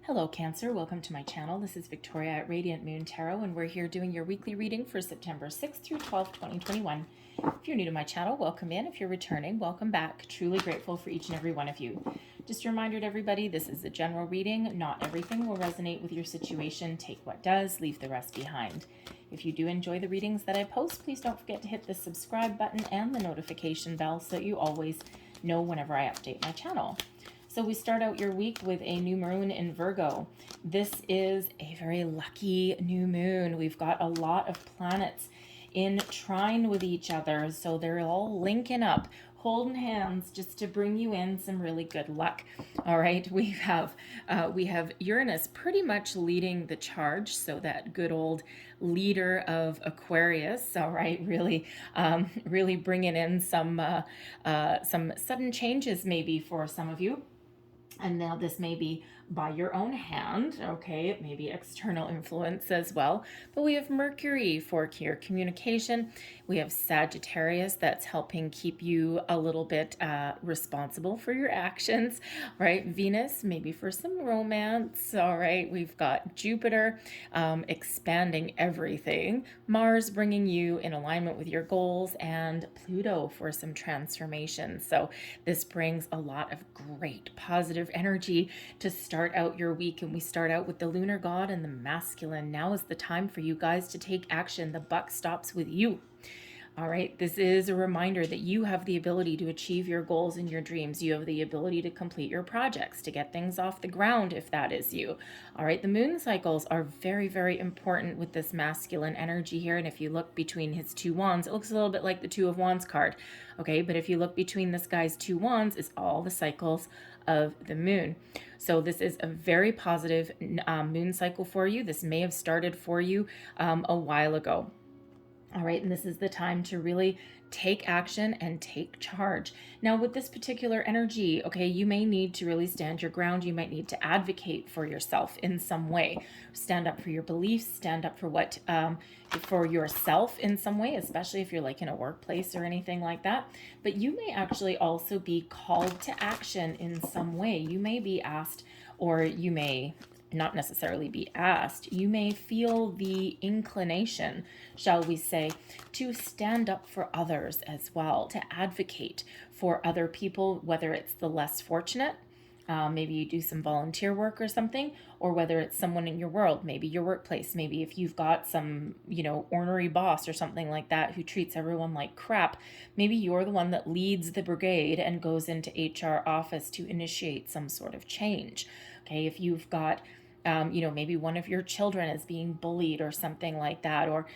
Hello Cancer, welcome to my channel. This is Victoria at Radiant Moon Tarot, and we're here doing your weekly reading for September 6th through 12th, 2021. If you're new to my channel, welcome in. If you're returning, welcome back. Truly grateful for each and every one of you. Just a reminder to everybody, this is a general reading. Not everything will resonate with your situation. Take what does, leave the rest behind. If you do enjoy the readings that I post, please don't forget to hit the subscribe button and the notification bell so that you always know whenever I update my channel. So we start out your week with a new moon in Virgo. This is a very lucky new moon. We've got a lot of planets in trine with each other, so they're all linking up, holding hands just to bring you in some really good luck. All right, we have Uranus pretty much leading the charge, so that good old leader of Aquarius. All right, really bringing in some sudden changes maybe for some of you. And now this may be by your own hand, okay? It may be external influence as well. But we have Mercury for your communication. We have Sagittarius that's helping keep you a little bit responsible for your actions, right? Venus, maybe for some romance, all right? We've got Jupiter expanding everything. Mars bringing you in alignment with your goals, and Pluto for some transformation. So this brings a lot of great positive energy to start out your week, and we start out with the lunar god and the masculine. Now is the time for you guys to take action. The buck stops with you. All right, this is a reminder that you have the ability to achieve your goals and your dreams. You have the ability to complete your projects, to get things off the ground if that is you. All right, the moon cycles are very, very important with this masculine energy here. And if you look between his two wands, it looks a little bit like the Two of Wands card. Okay, but if you look between this guy's two wands, is all the cycles of the moon. So this is a very positive moon cycle for you. This may have started for you a while ago. All right, and this is the time to really take action and take charge. Now, with this particular energy, okay, you may need to really stand your ground. You might need to advocate for yourself in some way. Stand up for your beliefs, stand up for what, for yourself in some way, especially if you're like in a workplace or anything like that. But you may actually also be called to action in some way. You may be asked, or you may not necessarily be asked, you may feel the inclination, shall we say, to stand up for others as well, to advocate for other people, whether it's the less fortunate, maybe you do some volunteer work or something, or whether it's someone in your world, maybe your workplace, maybe if you've got some, ornery boss or something like that who treats everyone like crap, maybe you're the one that leads the brigade and goes into HR office to initiate some sort of change. Okay, if you've got maybe one of your children is being bullied or something like that, or,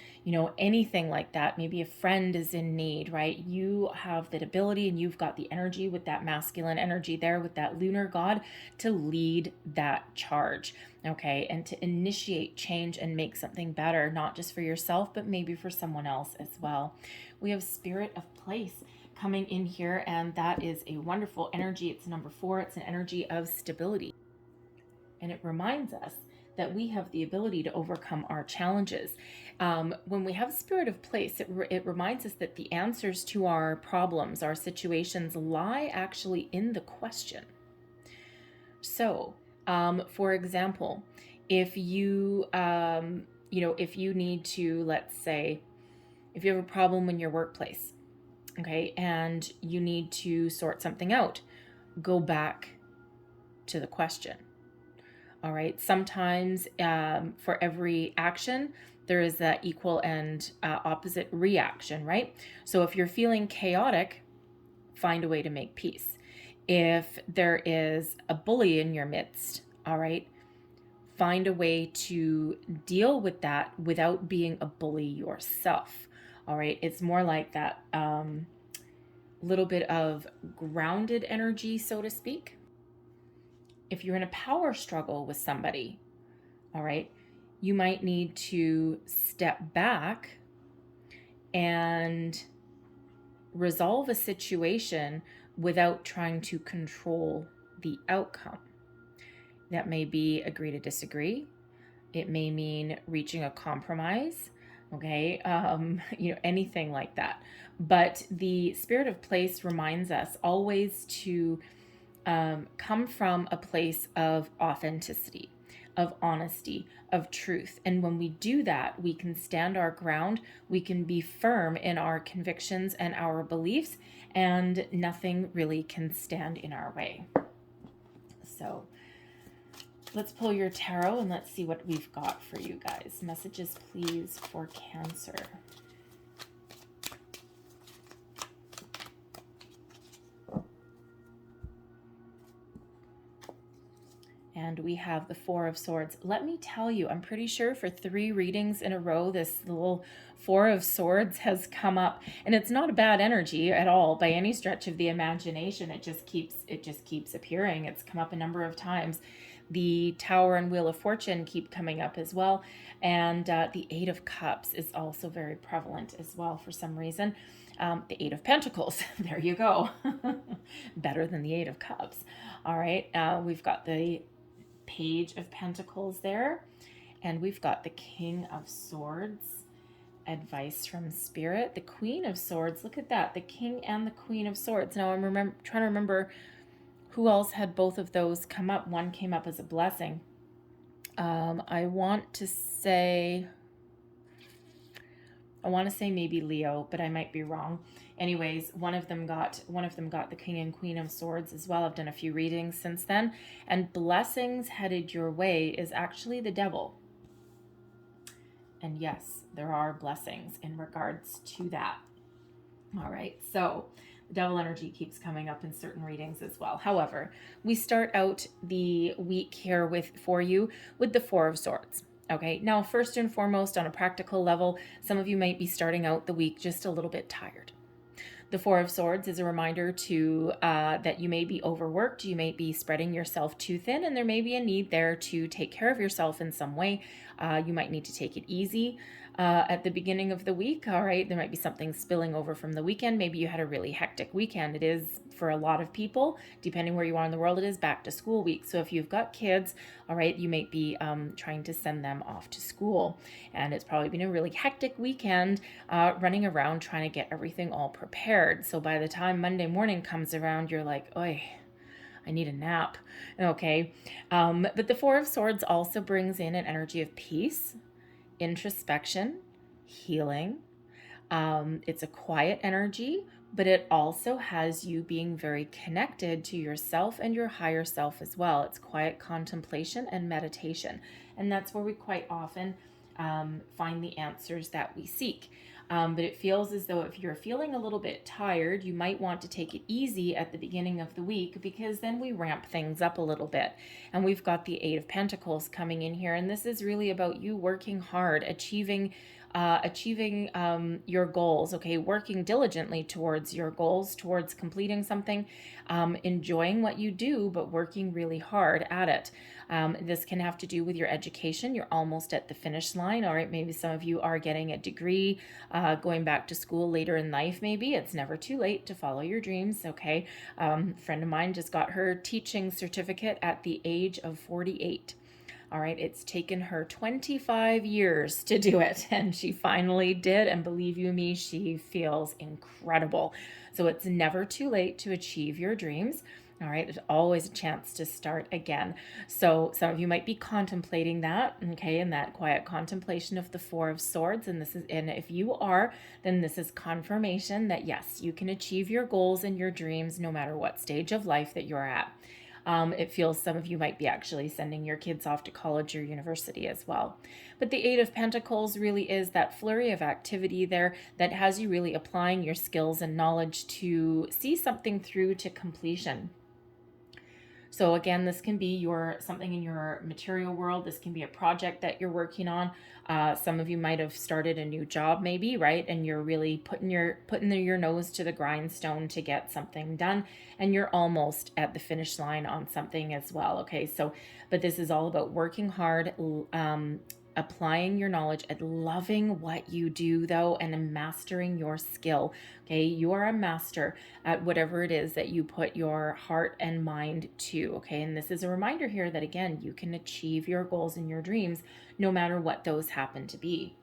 anything like that. Maybe a friend is in need, right? You have that ability and you've got the energy with that masculine energy there with that lunar god to lead that charge, okay? And to initiate change and make something better, not just for yourself, but maybe for someone else as well. We have Spirit of Place coming in here, and that is a wonderful energy. It's number 4. It's an energy of stability. And it reminds us that we have the ability to overcome our challenges. When we have Spirit of Place, it reminds us that the answers to our problems, our situations, lie actually in the question. So, for example, if you, if you need to, let's say, if you have a problem in your workplace, okay, and you need to sort something out, go back to the question. All right. Sometimes for every action, there is that equal and opposite reaction, right? So if you're feeling chaotic, find a way to make peace. If there is a bully in your midst, all right, find a way to deal with that without being a bully yourself. All right. It's more like that little bit of grounded energy, so to speak. If you're in a power struggle with somebody, all right, you might need to step back and resolve a situation without trying to control the outcome. That may be agree to disagree. It may mean reaching a compromise, okay, anything like that. But the Spirit of Place reminds us always to come from a place of authenticity. of honesty, of truth. And when we do that, we can stand our ground, we can be firm in our convictions and our beliefs, and nothing really can stand in our way. So let's pull your tarot and let's see what we've got for you guys. Messages, please, for Cancer. And we have the Four of Swords. Let me tell you, I'm pretty sure for 3 readings in a row, this little Four of Swords has come up. And it's not a bad energy at all by any stretch of the imagination. It just keeps appearing. It's come up a number of times. The Tower and Wheel of Fortune keep coming up as well. And the Eight of Cups is also very prevalent as well for some reason. The Eight of Pentacles, there you go. Better than the Eight of Cups. All right, we've got the Page of Pentacles there, and we've got the King of Swords, advice from Spirit, the Queen of Swords. Look at that, the King and the Queen of Swords. Now I'm trying to remember who else had both of those come up. One came up as a blessing. I want to say maybe Leo, but I might be wrong. Anyways, one of them got the King and Queen of Swords as well. I've done a few readings since then. And blessings headed your way is actually the Devil. And yes, there are blessings in regards to that. All right, so the Devil energy keeps coming up in certain readings as well. However, we start out the week here for you with the Four of Swords. Okay, now first and foremost, on a practical level, some of you might be starting out the week just a little bit tired. The Four of Swords is a reminder to that you may be overworked, you may be spreading yourself too thin, and there may be a need there to take care of yourself in some way. You might need to take it easy at the beginning of the week. All right, there might be something spilling over from the weekend. Maybe you had a really hectic weekend. It is, for a lot of people, depending where you are in the world, it is back to school week. So if you've got kids, all right, you might be trying to send them off to school. And it's probably been a really hectic weekend running around trying to get everything all prepared. So by the time Monday morning comes around, you're like, oi, I need a nap. Okay. But the Four of Swords also brings in an energy of peace, introspection, healing. It's a quiet energy, but it also has you being very connected to yourself and your higher self as well. It's quiet contemplation and meditation. And that's where we quite often find the answers that we seek. But it feels as though if you're feeling a little bit tired, you might want to take it easy at the beginning of the week, because then we ramp things up a little bit. And we've got the Eight of Pentacles coming in here. And this is really about you working hard, achieving your goals, okay, working diligently towards your goals, towards completing something, enjoying what you do, but working really hard at it. This can have to do with your education. You're almost at the finish line. All right, maybe some of you are getting a degree, going back to school later in life. Maybe it's never too late to follow your dreams. Okay, a friend of mine just got her teaching certificate at the age of 48. All right, it's taken her 25 years to do it, and she finally did, and believe you me, she feels incredible. So it's never too late to achieve your dreams. All right, there's always a chance to start again. So some of you might be contemplating that, okay, in that quiet contemplation of the Four of Swords, and if you are, then this is confirmation that yes, you can achieve your goals and your dreams no matter what stage of life that you're at. It feels some of you might be actually sending your kids off to college or university as well. But the Eight of Pentacles really is that flurry of activity there that has you really applying your skills and knowledge to see something through to completion. So again, this can be something in your material world. This can be a project that you're working on. Some of you might have started a new job maybe, right? And you're really putting your nose to the grindstone to get something done. And you're almost at the finish line on something as well. Okay, so, but this is all about working hard, applying your knowledge and loving what you do though, and mastering your skill. Okay, you are a master at whatever it is that you put your heart and mind to. Okay, and this is a reminder here that again, you can achieve your goals and your dreams no matter what those happen to be.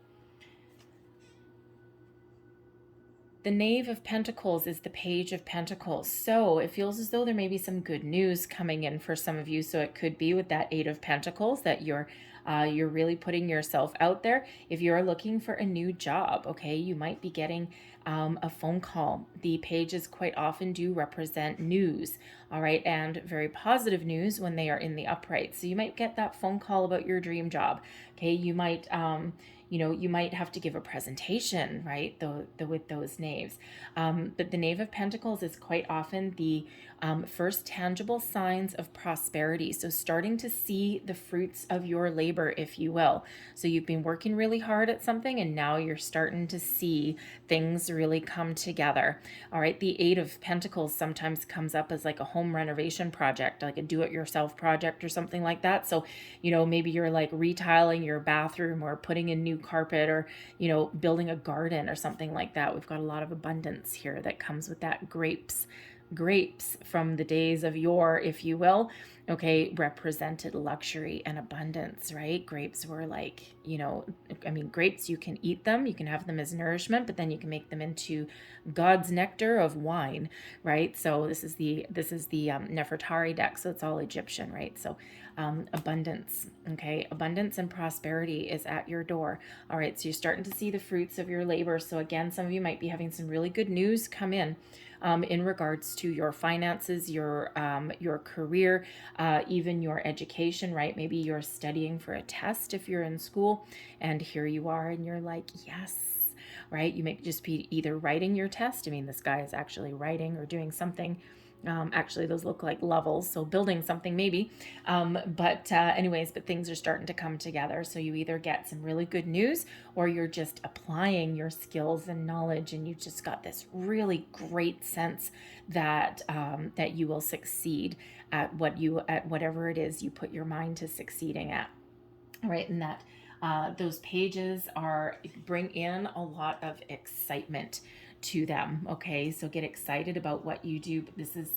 the Knave of Pentacles is the Page of Pentacles. So it feels as though there may be some good news coming in for some of you. So it could be with that Eight of Pentacles that you're really putting yourself out there. If you're looking for a new job, okay, you might be getting a phone call. The pages quite often do represent news, all right, and very positive news when they are in the upright. So you might get that phone call about your dream job. Okay, you might you might have to give a presentation, right? With those knaves. But the Knave of Pentacles is quite often the first tangible signs of prosperity. So starting to see the fruits of your labor, if you will. So you've been working really hard at something and now you're starting to see things really come together. All right. The Eight of Pentacles sometimes comes up as like a home renovation project, like a do-it-yourself project or something like that. So, maybe you're like retiling your bathroom or putting in new carpet or, building a garden or something like that. We've got a lot of abundance here that comes with that. Grapes from the days of yore, if you will, okay, represented luxury and abundance, right? Grapes were like, grapes, you can eat them, you can have them as nourishment, but then you can make them into God's nectar of wine, right? So this is the Nefertari deck, so it's all Egyptian, right? So abundance, okay, abundance and prosperity is at your door. All right, so you're starting to see the fruits of your labor. So again, some of you might be having some really good news come in regards to your finances, your career, even your education, right? Maybe you're studying for a test if you're in school, and here you are, and you're like, yes, right? You may just be either writing your test. I mean, this guy is actually writing or doing something. Actually, those look like levels, so building something maybe. But things are starting to come together. So you either get some really good news or you're just applying your skills and knowledge, and you just got this really great sense that that you will succeed at whatever it is you put your mind to succeeding at. All right, and that those pages bring in a lot of excitement to them. Okay, so get excited about what you do. But this is,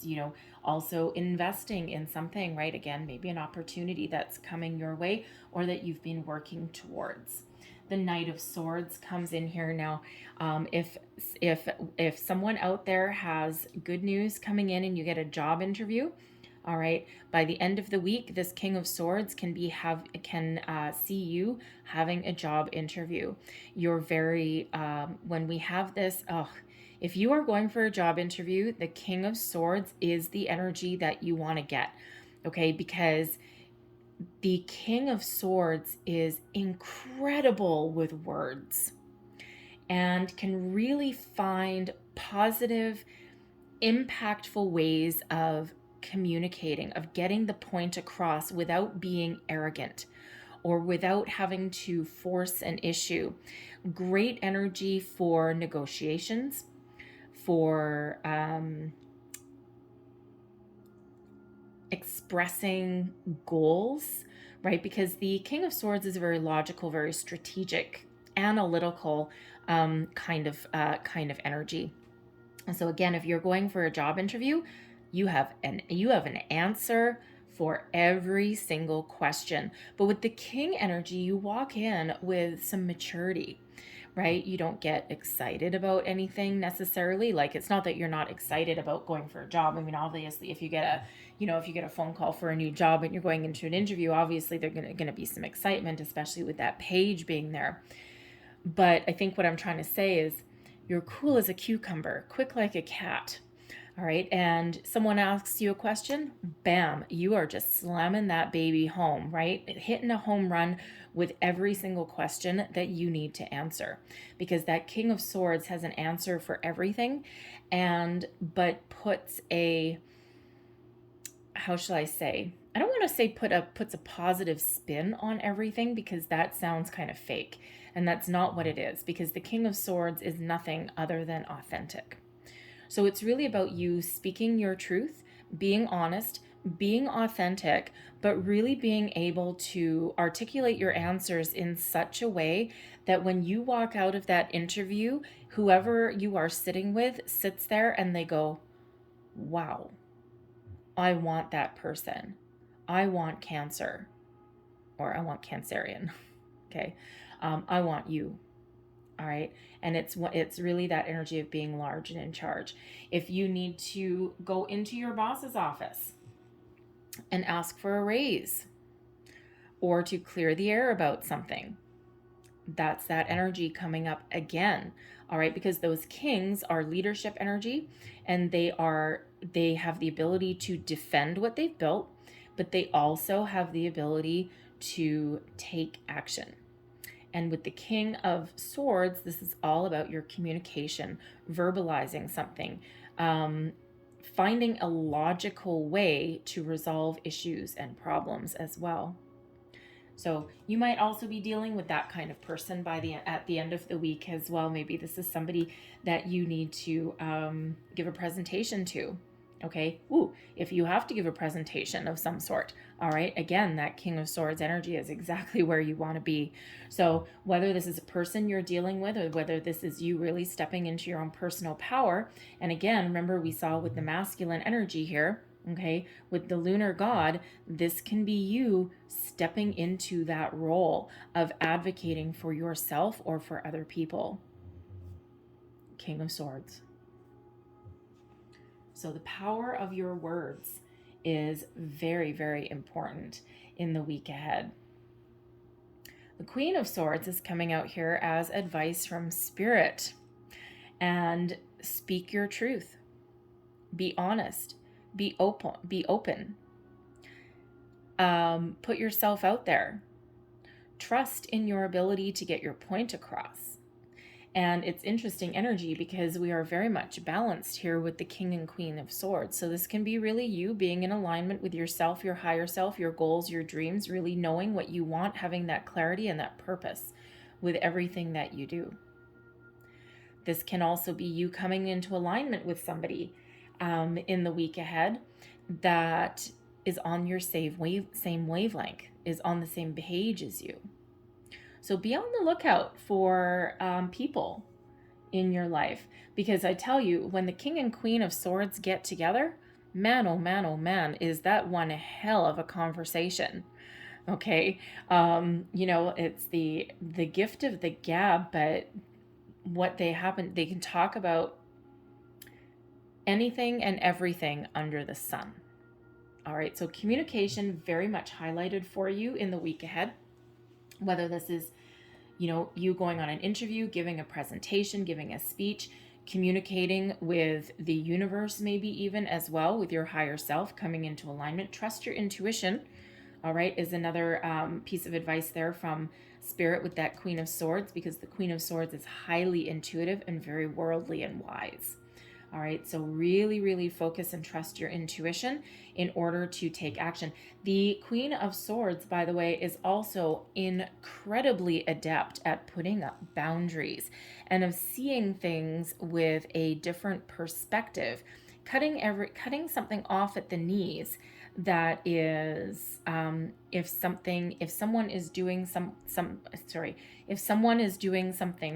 also investing in something, right? Again, maybe an opportunity that's coming your way or that you've been working towards. The Knight of Swords comes in here now. If someone out there has good news coming in and you get a job interview, all right, by the end of the week, this King of Swords can see you having a job interview. You're very, when we have this, if you are going for a job interview, the King of Swords is the energy that you want to get, okay? Because the King of Swords is incredible with words and can really find positive, impactful ways of communicating, of getting the point across without being arrogant or without having to force an issue. Great energy for negotiations, for expressing goals, right? Because the King of Swords is a very logical, very strategic, analytical kind of energy. And so again, if you're going for a job interview, you have an answer for every single question. But with the King energy, you walk in with some maturity, right? You don't get excited about anything necessarily. Like, it's not that you're not excited about going for a job. I mean, obviously, if you get a phone call for a new job and you're going into an interview, obviously there's going to be some excitement, especially with that page being there. But I think what I'm trying to say is you're cool as a cucumber, quick like a cat. All right. And someone asks you a question, bam, you are just slamming that baby home, right? Hitting a home run with every single question that you need to answer, because that King of Swords has an answer for everything, but puts a, how shall I say? I don't want to say puts a positive spin on everything, because that sounds kind of fake. And that's not what it is, because the King of Swords is nothing other than authentic. So it's really about you speaking your truth, being honest, being authentic, but really being able to articulate your answers in such a way that when you walk out of that interview, whoever you are sitting with sits there and they go, wow, I want that person. I want Cancer, or I want Cancerian. Okay. I want you. All right. And it's really that energy of being large and in charge. If you need to go into your boss's office and ask for a raise or to clear the air about something, that's that energy coming up again. All right. Because those kings are leadership energy, and they have the ability to defend what they've built, but they also have the ability to take action. And with the King of Swords, this is all about your communication, verbalizing something, finding a logical way to resolve issues and problems as well. So you might also be dealing with that kind of person at the end of the week as well. Maybe this is somebody that you need to give a presentation to. Okay. Ooh, if you have to give a presentation of some sort. All right. Again, that King of Swords energy is exactly where you want to be. So whether this is a person you're dealing with, or whether this is you really stepping into your own personal power. And again, remember we saw with the masculine energy here, okay, with the lunar god, this can be you stepping into that role of advocating for yourself or for other people. King of Swords. So the power of your words is very, very important in the week ahead. The Queen of Swords is coming out here as advice from Spirit. And speak your truth. Be honest. Be open. Put yourself out there. Trust in your ability to get your point across. And it's interesting energy because we are very much balanced here with the King and Queen of Swords. So this can be really you being in alignment with yourself, your higher self, your goals, your dreams, really knowing what you want, having that clarity and that purpose with everything that you do. This can also be you coming into alignment with somebody in the week ahead that is on your same wavelength, is on the same page as you. So be on the lookout for people in your life, because I tell you, when the King and Queen of Swords get together, man, oh man, oh man, is that one hell of a conversation. Okay. It's the gift of the gab, but they can talk about anything and everything under the sun. All right. So communication very much highlighted for you in the week ahead. Whether this is, you going on an interview, giving a presentation, giving a speech, communicating with the universe, maybe even as well with your higher self, coming into alignment. Trust your intuition, all right, is another piece of advice there from Spirit with that Queen of Swords, because the Queen of Swords is highly intuitive and very worldly and wise. All right, so really, really focus and trust your intuition in order to take action. The Queen of Swords, by the way, is also incredibly adept at putting up boundaries and of seeing things with a different perspective, cutting something off at the knees. That is, if someone is doing something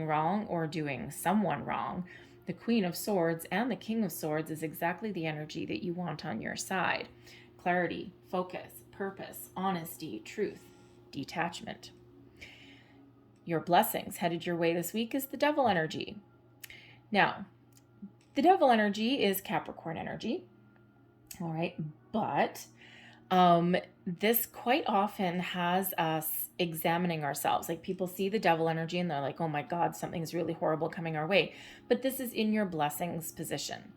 wrong or doing someone wrong, the Queen of Swords and the King of Swords is exactly the energy that you want on your side. Clarity, focus, purpose, honesty, truth, detachment. Your blessings headed your way this week is the Devil energy. Now, the Devil energy is Capricorn energy. All right, but this quite often has us examining ourselves. Like, people see the Devil energy and they're like, oh my God, something's really horrible coming our way. But this is in your blessings position.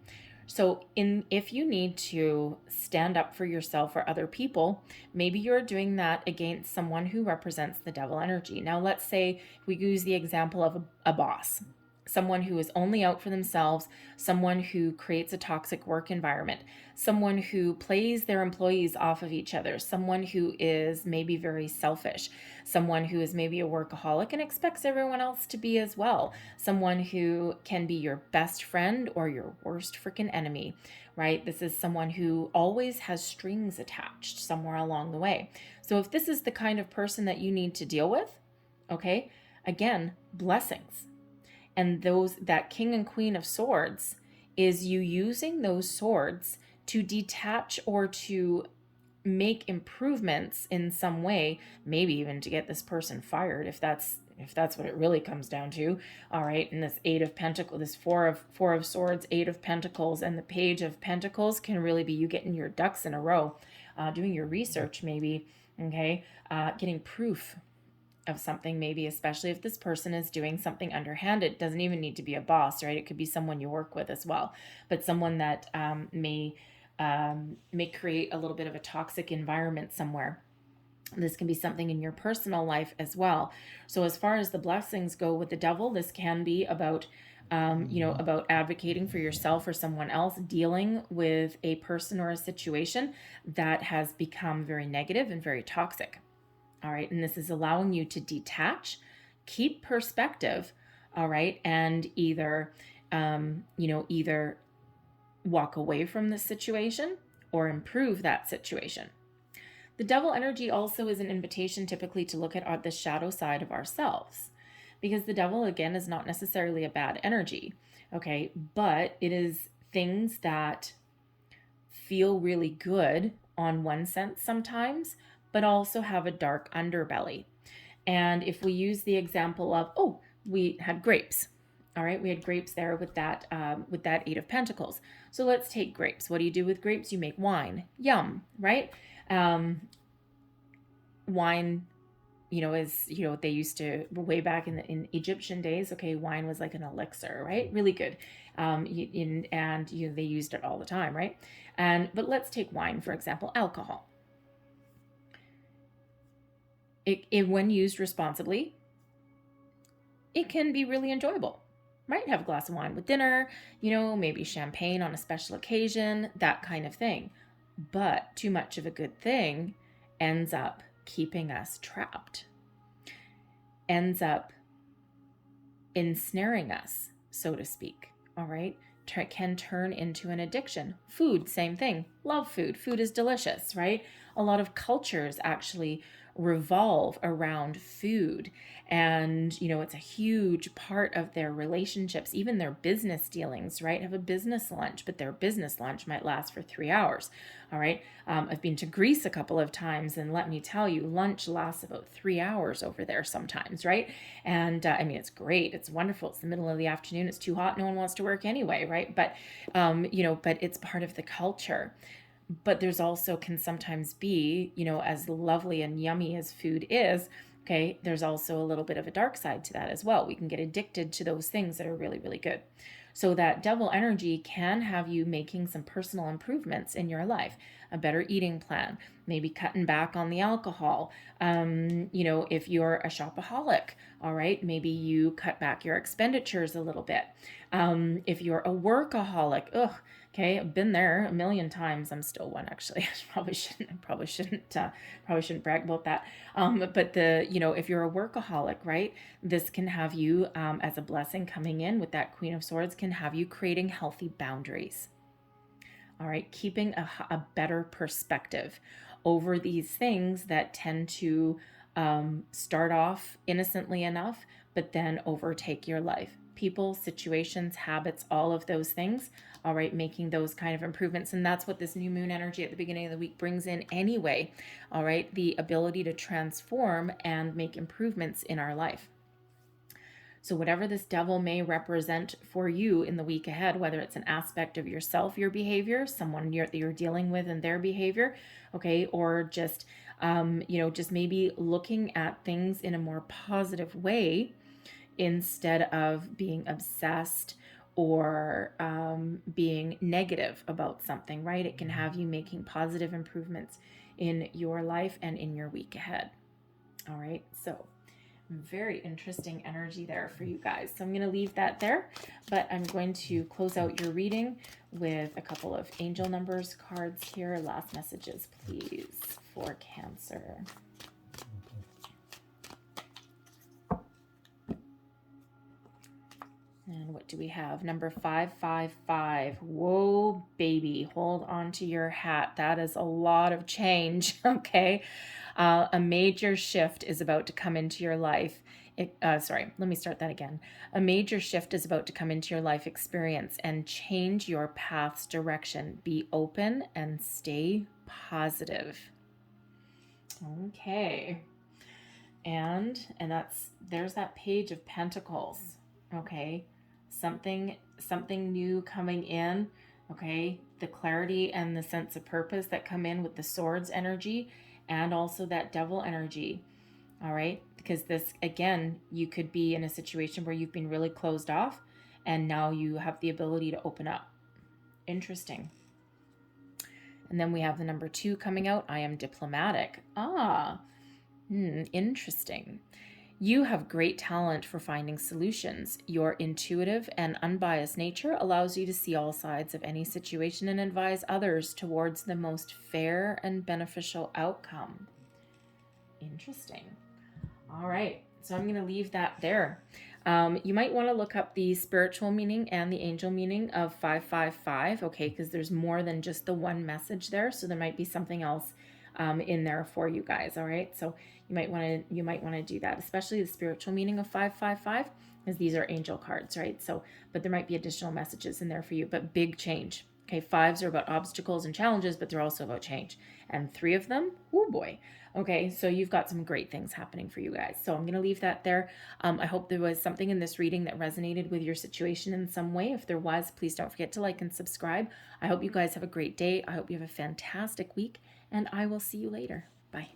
So if you need to stand up for yourself or other people, maybe you're doing that against someone who represents the Devil energy. Now, let's say we use the example of a boss. Someone who is only out for themselves, someone who creates a toxic work environment, someone who plays their employees off of each other, someone who is maybe very selfish, someone who is maybe a workaholic and expects everyone else to be as well, someone who can be your best friend or your worst freaking enemy, right? This is someone who always has strings attached somewhere along the way. So if this is the kind of person that you need to deal with, okay, again, blessings. And that King and Queen of Swords is you using those swords to detach or to make improvements in some way, maybe even to get this person fired if that's if that's what it really comes down to. All right. And this Eight of Pentacles, this four of Swords, Eight of Pentacles, and the Page of Pentacles can really be you getting your ducks in a row, doing your research maybe, okay, getting proof of something maybe, especially if this person is doing something underhanded. It doesn't even need to be a boss, right? It could be someone you work with as well, but someone that may create a little bit of a toxic environment somewhere. This can be something in your personal life as well. So as far as the blessings go with the Devil, this can be about, about advocating for yourself or someone else, dealing with a person or a situation that has become very negative and very toxic. All right. And this is allowing you to detach, keep perspective. All right. And either walk away from the situation or improve that situation. The Devil energy also is an invitation typically to look at the shadow side of ourselves, because the Devil, again, is not necessarily a bad energy, okay? But it is things that feel really good on one sense sometimes, but also have a dark underbelly. And if we use the example of, we had grapes. All right, we had grapes there with that Eight of Pentacles. So let's take grapes. What do you do with grapes? You make wine. Yum, right? Wine, is, they used to, way back in Egyptian days, okay, wine was like an elixir, right? Really good. They used it all the time, right? But let's take wine, for example, alcohol. It when used responsibly, it can be really enjoyable, right? Have a glass of wine with dinner, maybe champagne on a special occasion, that kind of thing. But too much of a good thing ends up keeping us trapped, ends up ensnaring us, so to speak. All right. Can turn into an addiction. Food, same thing. Love food. Food is delicious, right? A lot of cultures actually revolve around food, and it's a huge part of their relationships, even their business dealings, right? Have a business lunch, but their business lunch might last for 3 hours. All right. I've been to Greece a couple of times, and let me tell you, lunch lasts about 3 hours over there sometimes, right? And it's great, it's wonderful, it's the middle of the afternoon, it's too hot, no one wants to work anyway, right? But but it's part of the culture. But there's also can sometimes be, as lovely and yummy as food is, okay, there's also a little bit of a dark side to that as well. We can get addicted to those things that are really, really good. So that Devil energy can have you making some personal improvements in your life, a better eating plan, maybe cutting back on the alcohol. If you're a shopaholic, all right, maybe you cut back your expenditures a little bit. If you're a workaholic, okay, I've been there a million times. I'm still one, actually. I probably shouldn't brag about that. But if you're a workaholic, right, this can have you, as a blessing coming in with that Queen of Swords, can have you creating healthy boundaries. All right, keeping a better perspective over these things that tend to start off innocently enough, but then overtake your life. People, situations, habits, all of those things. All right, making those kind of improvements. And that's what this new moon energy at the beginning of the week brings in anyway. All right, the ability to transform and make improvements in our life. So whatever this Devil may represent for you in the week ahead, whether it's an aspect of yourself, your behavior, someone that you're dealing with and their behavior, okay, or just, just maybe looking at things in a more positive way instead of being obsessed or being negative about something, right? It can have you making positive improvements in your life and in your week ahead. All right, so very interesting energy there for you guys. So I'm going to leave that there, but I'm going to close out your reading with a couple of angel numbers cards here. Last messages, please, for Cancer. And what do we have? Number 555. Whoa, baby. Hold on to your hat. That is a lot of change, okay? A major shift is about to come into your life. Let me start that again. A major shift is about to come into your life experience and change your path's direction. Be open and stay positive. Okay. And there's that Page of Pentacles. Okay. Something new coming in. Okay. The clarity and the sense of purpose that come in with the Swords energy, and also that Devil energy. All right. Because this, again, you could be in a situation where you've been really closed off and now you have the ability to open up. Interesting. And then we have the number 2 coming out. I am diplomatic. Interesting. You have great talent for finding solutions. Your intuitive and unbiased nature allows you to see all sides of any situation and advise others towards the most fair and beneficial outcome. Interesting. All right. So I'm going to leave that there. You might want to look up the spiritual meaning and the angel meaning of 555, okay, because there's more than just the one message there. So there might be something else in there for you guys, all right? So you might want to do that, especially the spiritual meaning of 555, because these are angel cards, right? So, but there might be additional messages in there for you, but big change. Okay, 5s are about obstacles and challenges, but they're also about change. And 3 of them, oh boy. Okay, so you've got some great things happening for you guys. So I'm going to leave that there. I hope there was something in this reading that resonated with your situation in some way. If there was, please don't forget to like and subscribe. I hope you guys have a great day. I hope you have a fantastic week, and I will see you later. Bye.